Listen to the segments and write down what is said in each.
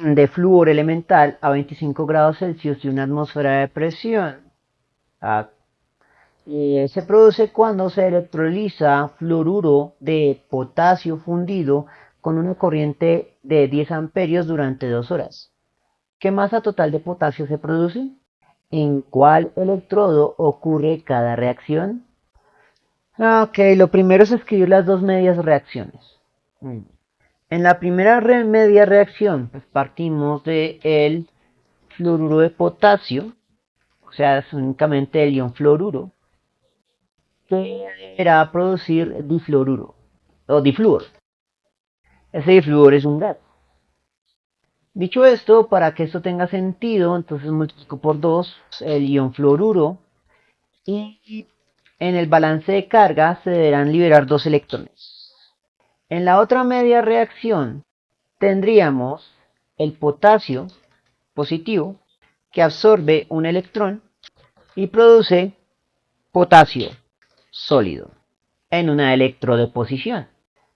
de flúor elemental a 25 grados Celsius y una atmósfera de presión. Ah, se produce cuando se electroliza fluoruro de potasio fundido con una corriente de 10 amperios durante 2 horas. ¿Qué masa total de potasio se produce? ¿En cuál electrodo ocurre cada reacción? Ok, lo primero es escribir las dos medias reacciones. En la primera media reacción, pues partimos del fluoruro de potasio, o sea, es únicamente el ion fluoruro, que deberá producir difluoruro, o difluor. Ese difluor es un gas. Dicho esto, para que esto tenga sentido, entonces multiplico por 2 el ion fluoruro y en el balance de carga se deberán liberar 2 electrones. En la otra media reacción tendríamos el potasio positivo que absorbe un electrón y produce potasio sólido en una electrodeposición.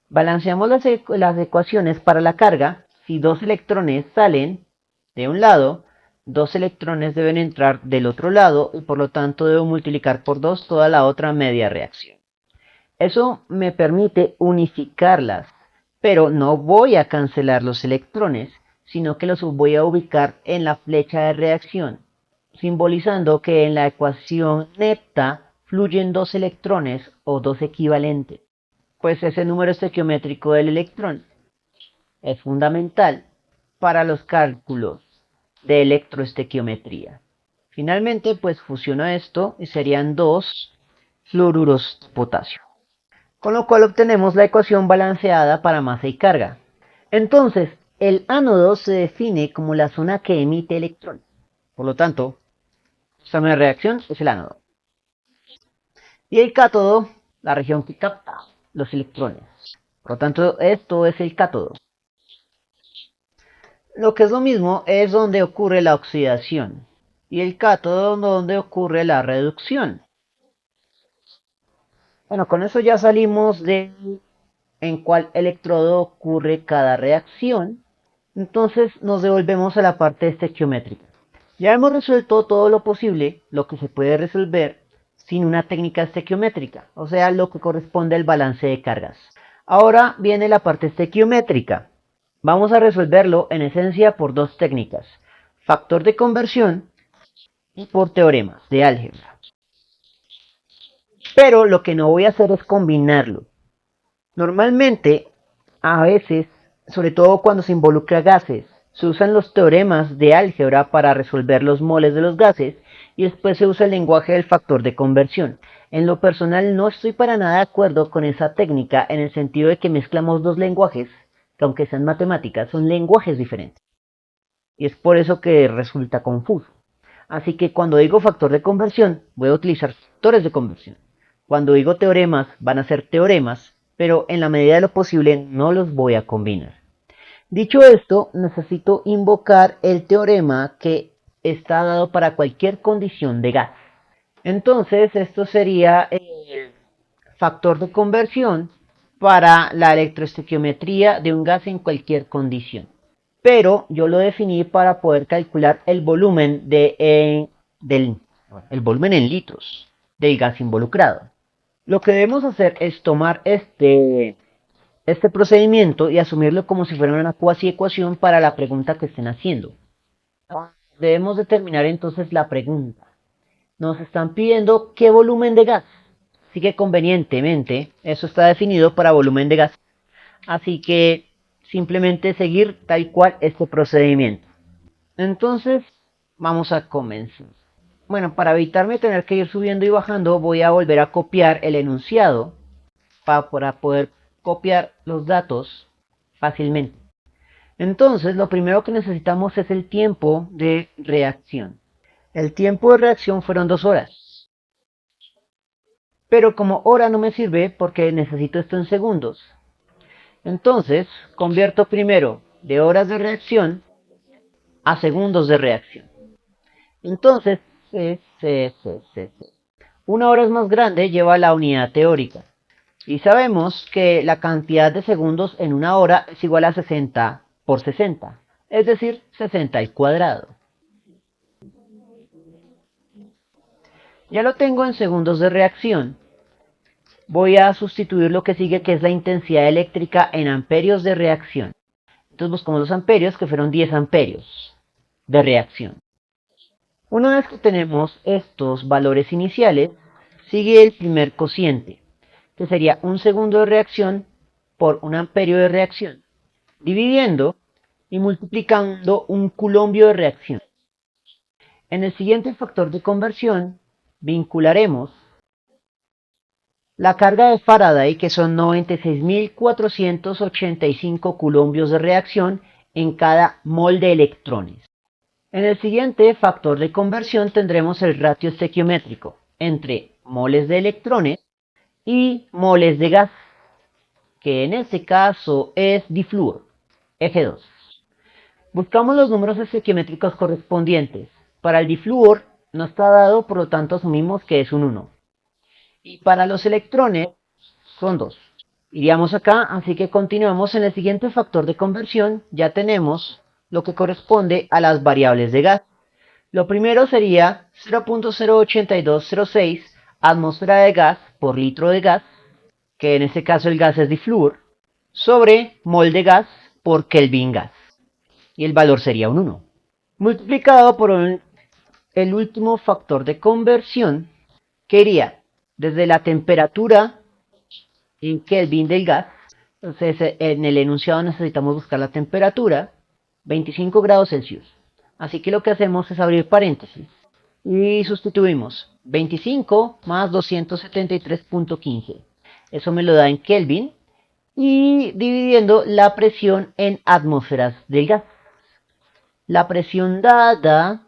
Balanceamos las ecuaciones para la carga. Si 2 electrones salen de un lado, 2 electrones deben entrar del otro lado y por lo tanto debo multiplicar por 2 toda la otra media reacción. Eso me permite unificarlas, pero no voy a cancelar los electrones, sino que los voy a ubicar en la flecha de reacción, simbolizando que en la ecuación neta fluyen 2 electrones o 2 equivalentes, pues ese número estequiométrico del electrón es fundamental para los cálculos de electroestequiometría. Finalmente, pues fusiono esto y serían 2 fluoruros de potasio, con lo cual obtenemos la ecuación balanceada para masa y carga. Entonces, el ánodo se define como la zona que emite electrones. Por lo tanto, esta nueva reacción es el ánodo. Y el cátodo, la región que capta los electrones. Por lo tanto, esto es el cátodo. Lo que es lo mismo es donde ocurre la oxidación. Y el cátodo donde ocurre la reducción. Bueno, con eso ya salimos de en cuál electrodo ocurre cada reacción. Entonces nos devolvemos a la parte estequiométrica. Ya hemos resuelto todo lo posible, lo que se puede resolver sin una técnica estequiométrica, o sea, lo que corresponde al balance de cargas. Ahora viene la parte estequiométrica. Vamos a resolverlo en esencia por dos técnicas: factor de conversión y por teoremas de álgebra. Pero lo que no voy a hacer es combinarlo. Normalmente, a veces, sobre todo cuando se involucra gases, se usan los teoremas de álgebra para resolver los moles de los gases y después se usa el lenguaje del factor de conversión. En lo personal no estoy para nada de acuerdo con esa técnica en el sentido de que mezclamos dos lenguajes, que aunque sean matemáticas, son lenguajes diferentes. Y es por eso que resulta confuso. Así que cuando digo factor de conversión, voy a utilizar factores de conversión. Cuando digo teoremas, van a ser teoremas, pero en la medida de lo posible no los voy a combinar. Dicho esto, necesito invocar el teorema que está dado para cualquier condición de gas. Entonces, esto sería el factor de conversión para la electroestequiometría de un gas en cualquier condición. Pero yo lo definí para poder calcular el volumen el volumen en litros del gas involucrado. Lo que debemos hacer es tomar este procedimiento y asumirlo como si fuera una cuasi ecuación para la pregunta que estén haciendo. Debemos determinar entonces la pregunta. Nos están pidiendo qué volumen de gas. Así que convenientemente eso está definido para volumen de gas. Así que simplemente seguir tal cual este procedimiento. Entonces vamos a comenzar. Bueno, para evitarme tener que ir subiendo y bajando, voy a volver a copiar el enunciado para poder copiar los datos fácilmente. Entonces, lo primero que necesitamos es el tiempo de reacción. El tiempo de reacción fueron 2 horas. Pero como hora no me sirve porque necesito esto en segundos. Entonces, convierto primero de horas de reacción a segundos de reacción. Entonces, una hora es más grande, lleva la unidad teórica. Y sabemos que la cantidad de segundos en una hora es igual a 60 por 60. es decir, 60 al cuadrado. Ya lo tengo en segundos de reacción. Voy a sustituir lo que sigue, que es la intensidad eléctrica, en amperios de reacción. Entonces buscamos los amperios, que fueron 10 amperios de reacción. Una vez que tenemos estos valores iniciales, sigue el primer cociente, que sería un segundo de reacción por un amperio de reacción, dividiendo y multiplicando un culombio de reacción. En el siguiente factor de conversión, vincularemos la carga de Faraday, que son 96.485 culombios de reacción en cada mol de electrones. En el siguiente factor de conversión tendremos el ratio estequiométrico entre moles de electrones y moles de gas, que en este caso es difluor, F2. Buscamos los números estequiométricos correspondientes. Para el difluor no está dado, por lo tanto asumimos que es un 1. Y para los electrones son 2. Iríamos acá, así que continuamos en el siguiente factor de conversión. Ya tenemos lo que corresponde a las variables de gas. Lo primero sería 0.08206 atmósfera de gas por litro de gas, que en este caso el gas es difluor, sobre mol de gas por Kelvin gas. Y el valor sería un 1. Multiplicado por el último factor de conversión, que iría desde la temperatura en Kelvin del gas. Entonces en el enunciado necesitamos buscar la temperatura, 25 grados Celsius. Así que lo que hacemos es abrir paréntesis y sustituimos 25 más 273.15. Eso me lo da en Kelvin, y dividiendo la presión en atmósferas del gas. La presión dada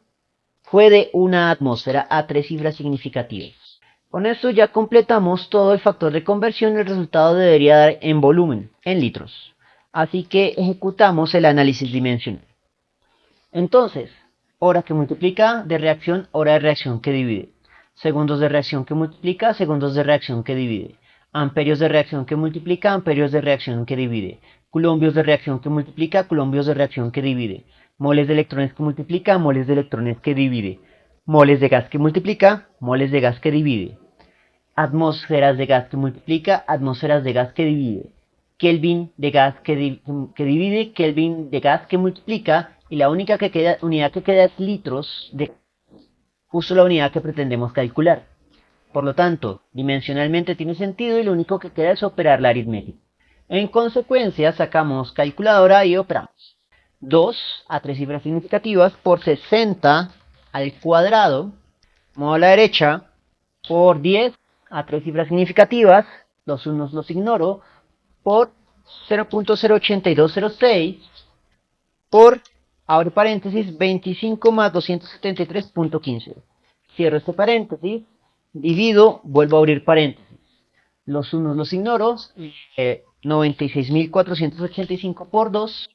fue de una atmósfera a 3 cifras significativas. Con esto ya completamos todo el factor de conversión. El resultado debería dar en volumen, en litros. Así que ejecutamos el análisis dimensional. Entonces, hora que multiplica de reacción, hora de reacción que divide. Segundos de reacción que multiplica, segundos de reacción que divide. Amperios de reacción que multiplica, amperios de reacción que divide. Culombios de reacción que multiplica, culombios de reacción que divide. Moles de electrones que multiplica, moles de electrones que divide. Moles de gas que multiplica, moles de gas que divide. Atmósferas de gas que multiplica, atmósferas de gas que divide. Kelvin de gas que divide, Kelvin de gas que multiplica, y la única unidad que queda es litros, de justo la unidad que pretendemos calcular. Por lo tanto, dimensionalmente tiene sentido y lo único que queda es operar la aritmética. En consecuencia, sacamos calculadora y operamos 2 a 3 cifras significativas por 60 al cuadrado, modo a la derecha, por 10 a 3 cifras significativas, los unos los ignoro, por 0.08206 por, abre paréntesis, 25 más 273.15. Cierro este paréntesis, divido, vuelvo a abrir paréntesis. Los unos los ignoro, 96.485 por 2,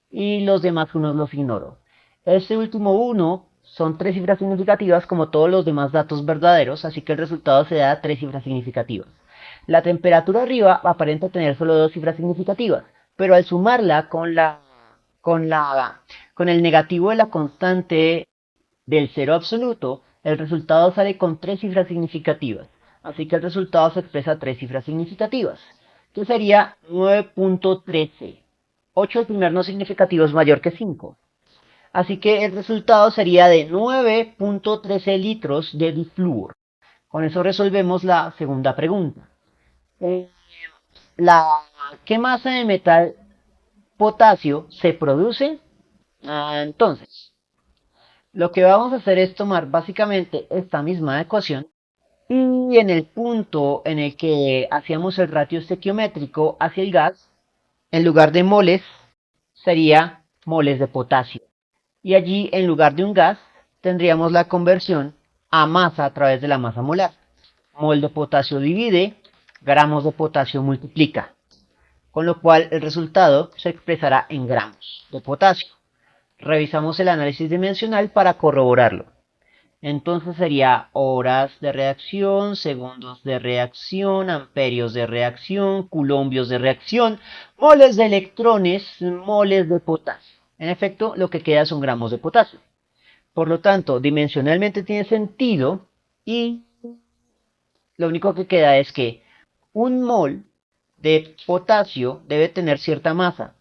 y los demás unos los ignoro. Este último 1 son 3 cifras significativas como todos los demás datos verdaderos, así que el resultado se da 3 cifras significativas. La temperatura arriba aparenta tener solo 2 cifras significativas, pero al sumarla con el negativo de la constante del cero absoluto, el resultado sale con 3 cifras significativas. Así que el resultado se expresa a 3 cifras significativas, que sería 9.13. 8 el primer no significativo es mayor que 5. Así que el resultado sería de 9.13 litros de difluor. Con eso resolvemos la segunda pregunta. ¿Qué masa de metal potasio se produce? Entonces, lo que vamos a hacer es tomar básicamente esta misma ecuación, y en el punto en el que hacíamos el ratio estequiométrico hacia el gas, en lugar de moles, sería moles de potasio. Y allí, en lugar de un gas, tendríamos la conversión a masa a través de la masa molar. Mol de potasio divide, gramos de potasio multiplica. Con lo cual el resultado se expresará en gramos de potasio. Revisamos el análisis dimensional para corroborarlo. Entonces sería horas de reacción, segundos de reacción, amperios de reacción, culombios de reacción, moles de electrones, moles de potasio. En efecto, lo que queda son gramos de potasio. Por lo tanto, dimensionalmente tiene sentido y lo único que queda es que un mol de potasio debe tener cierta masa,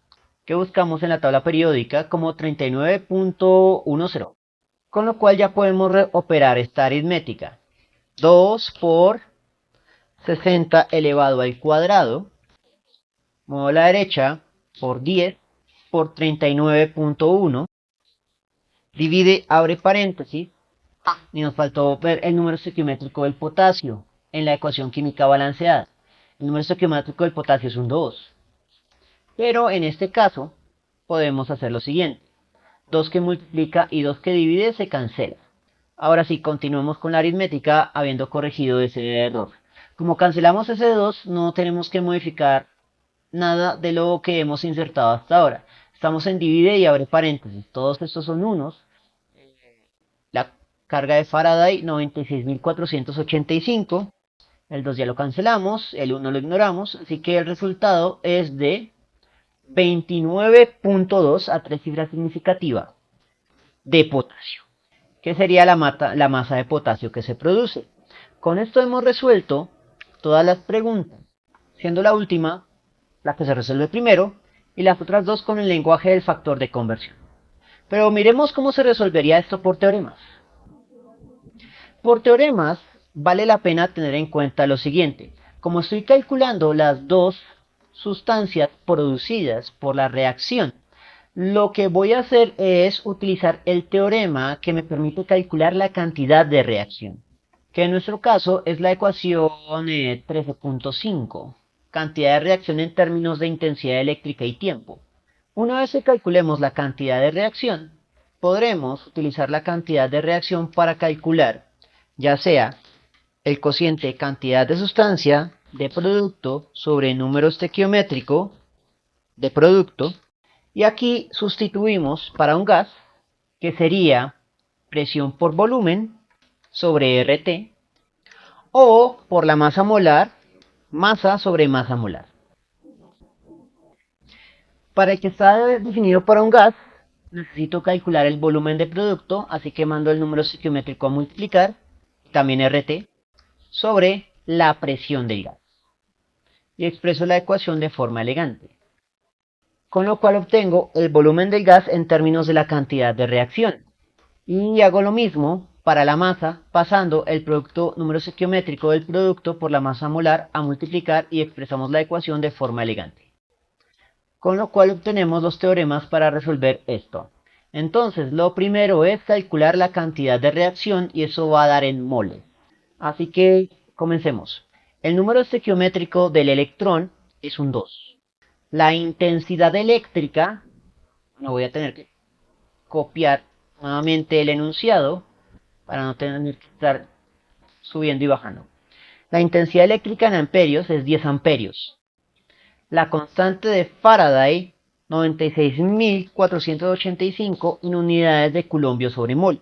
que buscamos en la tabla periódica como 39.10, con lo cual ya podemos operar esta aritmética. 2 por 60 elevado al cuadrado, modo a la derecha, por 10 por 39.1, divide, abre paréntesis, y nos faltó ver el número estequiométrico del potasio en la ecuación química balanceada. El número estequiométrico del potasio es un 2. Pero en este caso podemos hacer lo siguiente. 2 que multiplica y 2 que divide se cancela. Ahora sí, continuemos con la aritmética habiendo corregido ese error. Como cancelamos ese 2, no tenemos que modificar nada de lo que hemos insertado hasta ahora. Estamos en divide y abre paréntesis. Todos estos son unos. La carga de Faraday 96.485. El 2 ya lo cancelamos, el 1 lo ignoramos, así que el resultado es de 29.2 a 3 cifras significativa de potasio, que sería la masa de potasio que se produce. Con esto hemos resuelto todas las preguntas, siendo la última la que se resuelve primero y las otras dos con el lenguaje del factor de conversión. Pero miremos cómo se resolvería esto por teoremas. Por teoremas vale la pena tener en cuenta lo siguiente. Como estoy calculando las dos sustancias producidas por la reacción, lo que voy a hacer es utilizar el teorema que me permite calcular la cantidad de reacción, que en nuestro caso es la ecuación 13.5, cantidad de reacción en términos de intensidad eléctrica y tiempo. Una vez que calculemos la cantidad de reacción, podremos utilizar la cantidad de reacción para calcular ya sea el cociente cantidad de sustancia de producto sobre número estequiométrico de producto, y aquí sustituimos para un gas, que sería presión por volumen sobre RT, o por la masa molar, masa sobre masa molar. Para el que está definido para un gas, necesito calcular el volumen de producto, así que mando el número estequiométrico a multiplicar, también RT, sobre la presión del gas. Y expreso la ecuación de forma elegante, con lo cual obtengo el volumen del gas en términos de la cantidad de reacción. Y hago lo mismo para la masa, pasando el producto número estequiométrico del producto por la masa molar a multiplicar y expresamos la ecuación de forma elegante. Con lo cual obtenemos los teoremas para resolver esto. Entonces, lo primero es calcular la cantidad de reacción y eso va a dar en moles. Así que comencemos. El número estequiométrico del electrón es un 2. La intensidad eléctrica, no voy a tener que copiar nuevamente el enunciado para no tener que estar subiendo y bajando. La intensidad eléctrica en amperios es 10 amperios. La constante de Faraday, 96.485 en unidades de coulombio sobre mol.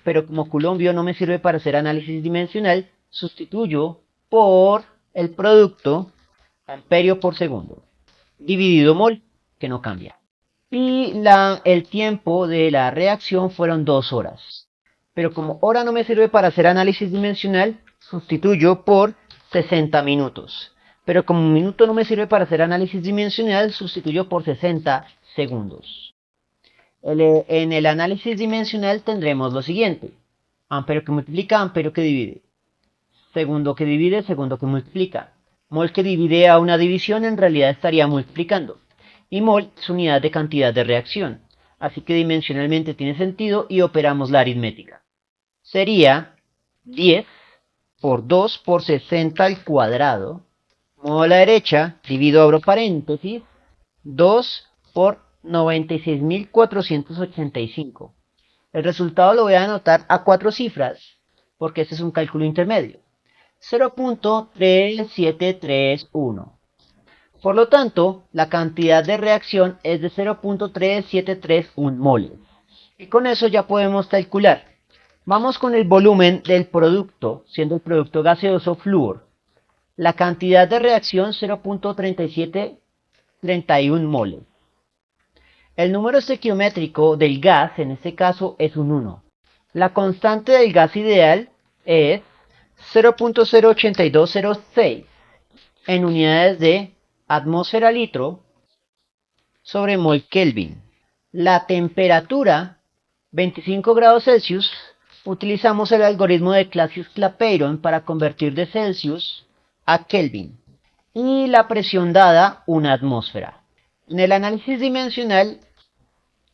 Pero como coulombio no me sirve para hacer análisis dimensional, sustituyo por el producto amperio por segundo, dividido mol, que no cambia. Y el tiempo de la reacción fueron 2 horas. Pero como hora no me sirve para hacer análisis dimensional, sustituyo por 60 minutos. Pero como un minuto no me sirve para hacer análisis dimensional, sustituyo por 60 segundos. En el análisis dimensional tendremos lo siguiente. Amperio que multiplica, amperio que divide. Segundo que divide, segundo que multiplica. Mol que divide a una división en realidad estaría multiplicando. Y mol es unidad de cantidad de reacción. Así que dimensionalmente tiene sentido y operamos la aritmética. Sería 10 por 2 por 60 al cuadrado. Modo a la derecha, divido, abro paréntesis, 2 por 96.485. El resultado lo voy a anotar a 4 cifras, porque este es un cálculo intermedio. 0.3731. Por lo tanto, la cantidad de reacción es de 0.3731 moles. Y con eso ya podemos calcular. Vamos con el volumen del producto, siendo el producto gaseoso flúor. La cantidad de reacción 0.3731 moles. El número estequiométrico del gas, en este caso, es un 1. La constante del gas ideal es 0.08206 en unidades de atmósfera litro sobre mol Kelvin. La temperatura, 25 grados Celsius, utilizamos el algoritmo de Clapeyron para convertir de Celsius a Kelvin. Y la presión dada, una atmósfera. En el análisis dimensional,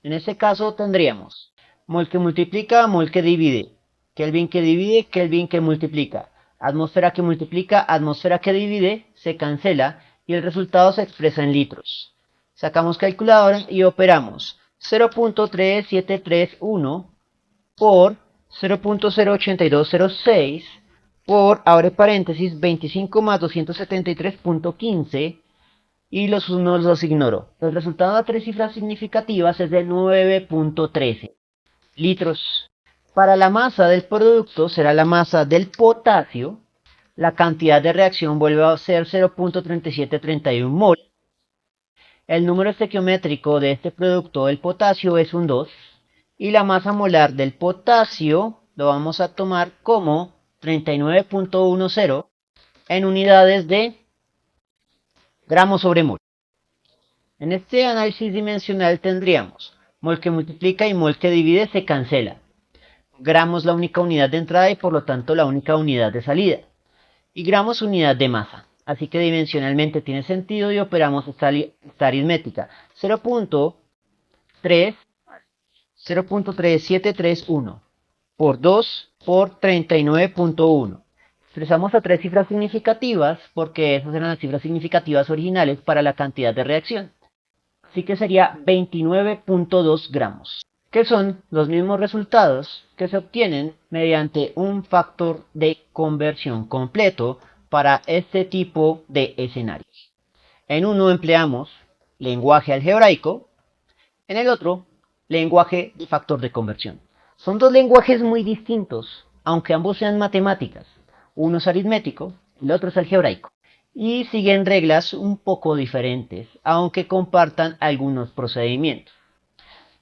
en este caso tendríamos mol que multiplica, mol que divide, Kelvin que divide, Kelvin que multiplica, atmósfera que multiplica, atmósfera que divide, se cancela y el resultado se expresa en litros. Sacamos calculadora y operamos 0.3731 por 0.08206 por, abre paréntesis, 25 más 273.15 y los unos los ignoro. El resultado a tres cifras significativas es de 9.13 litros. Para la masa del producto será la masa del potasio. La cantidad de reacción vuelve a ser 0.3731 mol. El número estequiométrico de este producto del potasio es un 2. Y la masa molar del potasio lo vamos a tomar como 39.10 en unidades de gramos sobre mol. En este análisis dimensional tendríamos mol que multiplica y mol que divide se cancela. Gramos la única unidad de entrada y por lo tanto la única unidad de salida. Y gramos unidad de masa. Así que dimensionalmente tiene sentido y operamos esta aritmética. 0.3731 por 2 por 39.1. Expresamos a tres cifras significativas porque esas eran las cifras significativas originales para la cantidad de reacción. Así que sería 29.2 gramos, que son los mismos resultados que se obtienen mediante un factor de conversión completo para este tipo de escenarios. En uno empleamos lenguaje algebraico, en el otro lenguaje de factor de conversión. Son dos lenguajes muy distintos, aunque ambos sean matemáticas. Uno es aritmético, el otro es algebraico. Y siguen reglas un poco diferentes, aunque compartan algunos procedimientos.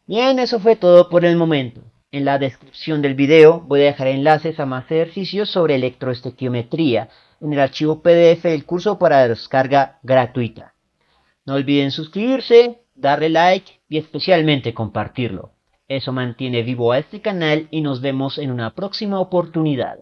Bien, eso fue todo por el momento. En la descripción del video voy a dejar enlaces a más ejercicios sobre electroestequiometría en el archivo PDF del curso para descarga gratuita. No olviden suscribirse, darle like y especialmente compartirlo. Eso mantiene vivo a este canal y nos vemos en una próxima oportunidad.